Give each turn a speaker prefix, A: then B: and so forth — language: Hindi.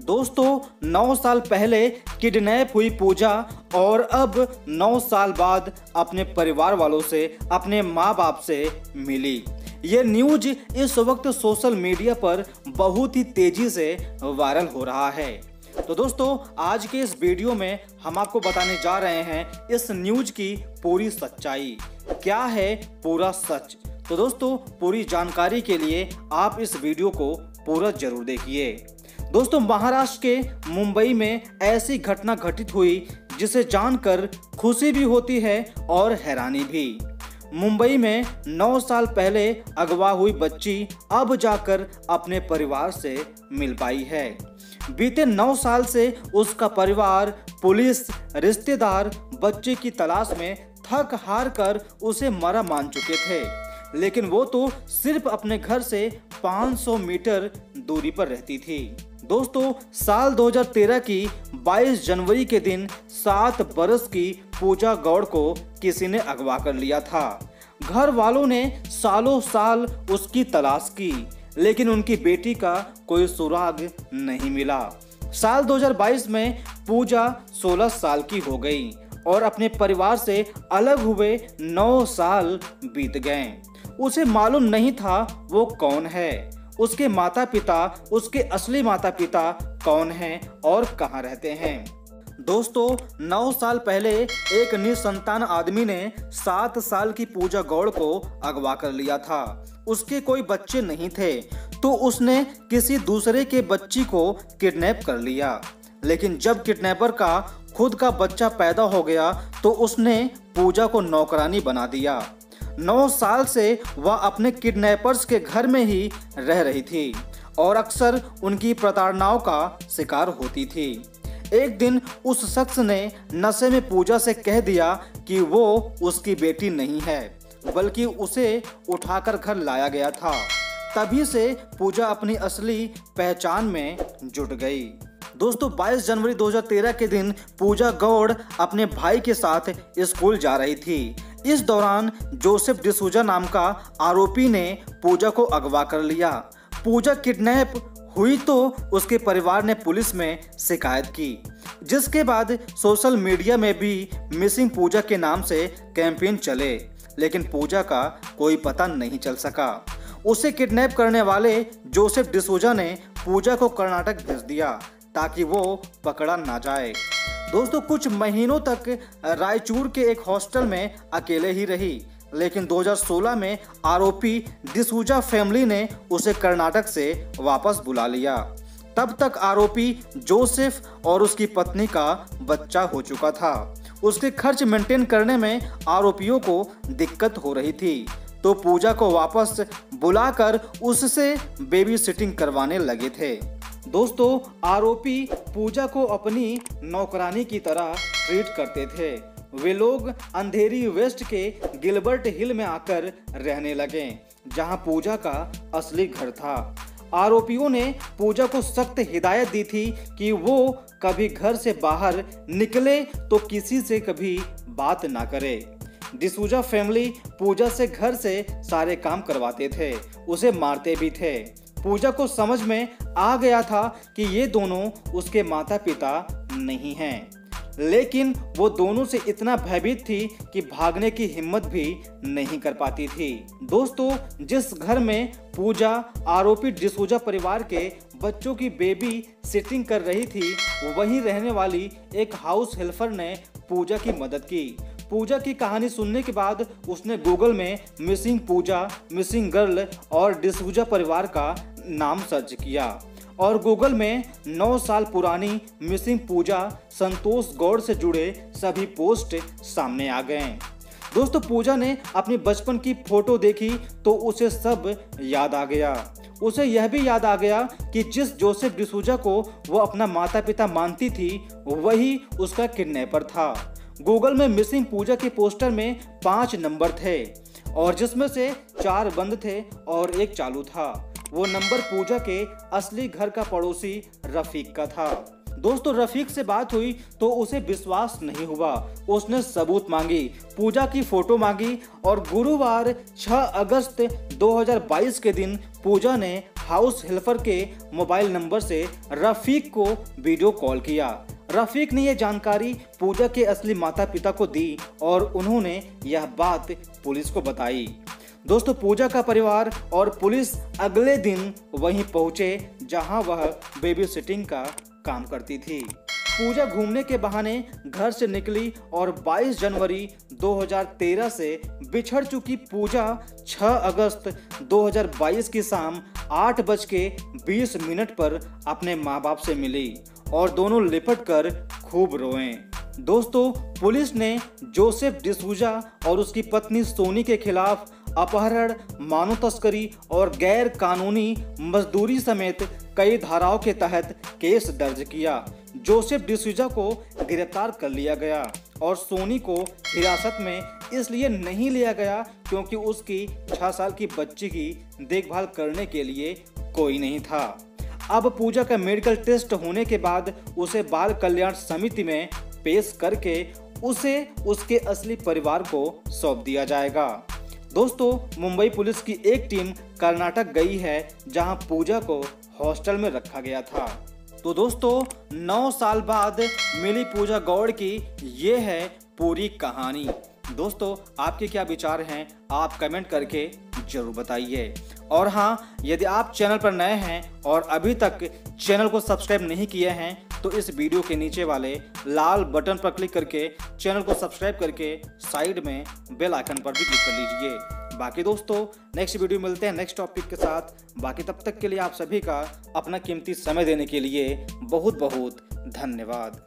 A: दोस्तों 9 साल पहले किडनैप हुई पूजा और अब 9 साल बाद अपने परिवार वालों से, अपने माँ बाप से मिली। ये न्यूज इस वक्त सोशल मीडिया पर बहुत ही तेजी से वायरल हो रहा है। तो दोस्तों आज के इस वीडियो में हम आपको बताने जा रहे हैं इस न्यूज की पूरी सच्चाई, क्या है पूरा सच। तो दोस्तों पूरी जानकारी के लिए आप इस वीडियो को पूरा जरूर देखिए। दोस्तों महाराष्ट्र के मुंबई में ऐसी घटना घटित हुई जिसे जानकर खुशी भी होती है और हैरानी भी। मुंबई में 9 साल पहले अगवा हुई बच्ची अब जाकर अपने परिवार से मिल पाई है। बीते 9 साल से उसका परिवार, पुलिस, रिश्तेदार बच्चे की तलाश में थक हार कर उसे मरा मान चुके थे, लेकिन वो तो सिर्फ अपने घर से 500 मीटर दूरी पर रहती थी। दोस्तों साल 2013 की 22 जनवरी के दिन 7 बरस की पूजा गौड़ को किसी ने अगवा कर लिया था। घर वालों ने सालों साल उसकी तलाश की, लेकिन उनकी बेटी का कोई सुराग नहीं मिला। साल 2022 में पूजा 16 साल की हो गई और अपने परिवार से अलग हुए 9 साल बीत गए। उसे मालूम नहीं था वो कौन है, उसके माता पिता, उसके असली माता पिता कौन हैं और कहां रहते हैं। दोस्तों 9 साल पहले एक निसंतान आदमी ने 7 साल की पूजा गौड़ को अगवा कर लिया था। उसके कोई बच्चे नहीं थे तो उसने किसी दूसरे के बच्ची को किडनैप कर लिया, लेकिन जब किडनैपर का खुद का बच्चा पैदा हो गया तो उसने पूजा को नौकरानी बना दिया। 9 साल से वह अपने किडनैपर्स के घर में ही रह रही थी और अक्सर उनकी प्रताड़नाओं का शिकार होती थी। एक दिन उस शख्स ने नशे में पूजा से कह दिया कि वो उसकी बेटी नहीं है, बल्कि उसे उठाकर घर लाया गया था। तभी से पूजा अपनी असली पहचान में जुट गई। दोस्तों 22 जनवरी 2013 के दिन पूजा गौड़ अपने भाई के साथ स्कूल जा रही थी। इस दौरान जोसेफ डिसूजा नाम का आरोपी ने पूजा को अगवा कर लिया। पूजा किडनैप हुई तो उसके परिवार ने पुलिस में शिकायत की, जिसके बाद सोशल मीडिया में भी मिसिंग पूजा के नाम से कैंपेन चले, लेकिन पूजा का कोई पता नहीं चल सका। उसे किडनैप करने वाले जोसेफ डिसूजा ने पूजा को कर्नाटक भेज दिया ताकि वो पकड़ा ना जाए। दोस्तों कुछ महीनों तक रायचूर के एक हॉस्टल में अकेले ही रही, लेकिन 2016 में आरोपी डिसूजा फैमिली ने उसे कर्नाटक से वापस बुला लिया। तब तक आरोपी जोसेफ और उसकी पत्नी का बच्चा हो चुका था। उसके खर्च मेंटेन करने में आरोपियों को दिक्कत हो रही थी, तो पूजा को वापस बुलाकर उससे बेबी सिटिंग करवाने लगे थे। दोस्तों आरोपी पूजा को अपनी नौकरानी की तरह ट्रीट करते थे। वे लोग अंधेरी वेस्ट के गिलबर्ट हिल में आकर रहने लगे, जहां पूजा का असली घर था। आरोपियों ने पूजा को सख्त हिदायत दी थी कि वो कभी घर से बाहर निकले तो किसी से कभी बात ना करे। डिसूजा फैमिली पूजा से घर से सारे काम करवाते थे, उसे मारते भी थे। पूजा को समझ में आ गया था कि ये दोनों उसके माता पिता नहीं हैं, लेकिन वो दोनों से इतना भयभीत थी कि भागने की हिम्मत भी नहीं कर पाती थी। दोस्तों जिस घर में पूजा आरोपी डिसूजा परिवार के बच्चों की बेबी सिटिंग कर रही थी, वहीं रहने वाली एक हाउस हेल्पर ने पूजा की मदद की। पूजा की कहानी सुनने के बाद उसने गूगल में मिसिंग पूजा, मिसिंग गर्ल और डिसूजा परिवार का नाम सर्च किया और गूगल में 9 साल पुरानी मिसिंग पूजा संतोष गौड़ से जुड़े सभी पोस्ट सामने आ गए। दोस्तों पूजा ने अपनी बचपन की फोटो देखी तो उसे सब याद आ गया। उसे यह भी याद आ गया कि जिस जोसेफ डिसूजा को वो अपना माता पिता मानती थी, वही उसका किडनैपर था। गूगल में मिसिंग पूजा के पोस्टर में 5 नंबर थे और जिसमें से 4 बंद थे और एक चालू था। वो नंबर पूजा के असली घर का पड़ोसी रफीक का था। दोस्तों रफीक से बात हुई तो उसे विश्वास नहीं हुआ। उसने सबूत मांगी, पूजा की फोटो मांगी और गुरुवार 6 अगस्त 2022 के दिन पूजा ने हाउस हेल्पर के मोबाइल नंबर से रफीक को वीडियो कॉल किया। रफीक ने यह जानकारी पूजा के असली माता पिता को दी और उन्होंने यह बात पुलिस को बताई। दोस्तों, पूजा का परिवार और पुलिस अगले दिन वहीं पहुंचे जहां वह बेबी सिटिंग का काम करती थी। पूजा घूमने के बहाने घर से निकली और 22 जनवरी 2013 से बिछड़ चुकी पूजा 6 अगस्त 2022 की शाम 8:20 पर अपने मां बाप से मिली और दोनों लिपट कर खूब रोए। दोस्तों, पुलिस ने जोसेफ डिसूजा और उसकी पत्नी सोनी के खिलाफ अपहरण, मानव तस्करी और गैर कानूनी मजदूरी समेत कई धाराओं के तहत केस दर्ज किया। जोसेफ डिसूजा को गिरफ्तार कर लिया गया और सोनी को हिरासत में इसलिए नहीं लिया गया क्योंकि उसकी 6 साल की बच्ची की देखभाल करने के लिए कोई नहीं था। अब पूजा का मेडिकल टेस्ट होने के बाद उसे बाल कल्याण समिति में पेश करके उसे उसके असली परिवार को सौंप दिया जाएगा। दोस्तों, मुंबई पुलिस की एक टीम कर्नाटक गई है जहां पूजा को हॉस्टल में रखा गया था। तो दोस्तों, 9 साल बाद मिली पूजा गौड़ की ये है पूरी कहानी। दोस्तों, आपके क्या विचार हैं आप कमेंट करके जरूर बताइए। और हाँ, यदि आप चैनल पर नए हैं और अभी तक चैनल को सब्सक्राइब नहीं किए हैं तो इस वीडियो के नीचे वाले लाल बटन पर क्लिक करके चैनल को सब्सक्राइब करके साइड में बेल आइकन पर भी क्लिक कर लीजिए। बाकी दोस्तों, नेक्स्ट वीडियो मिलते हैं नेक्स्ट टॉपिक के साथ। बाकी तब तक के लिए आप सभी का अपना कीमती समय देने के लिए बहुत बहुत धन्यवाद।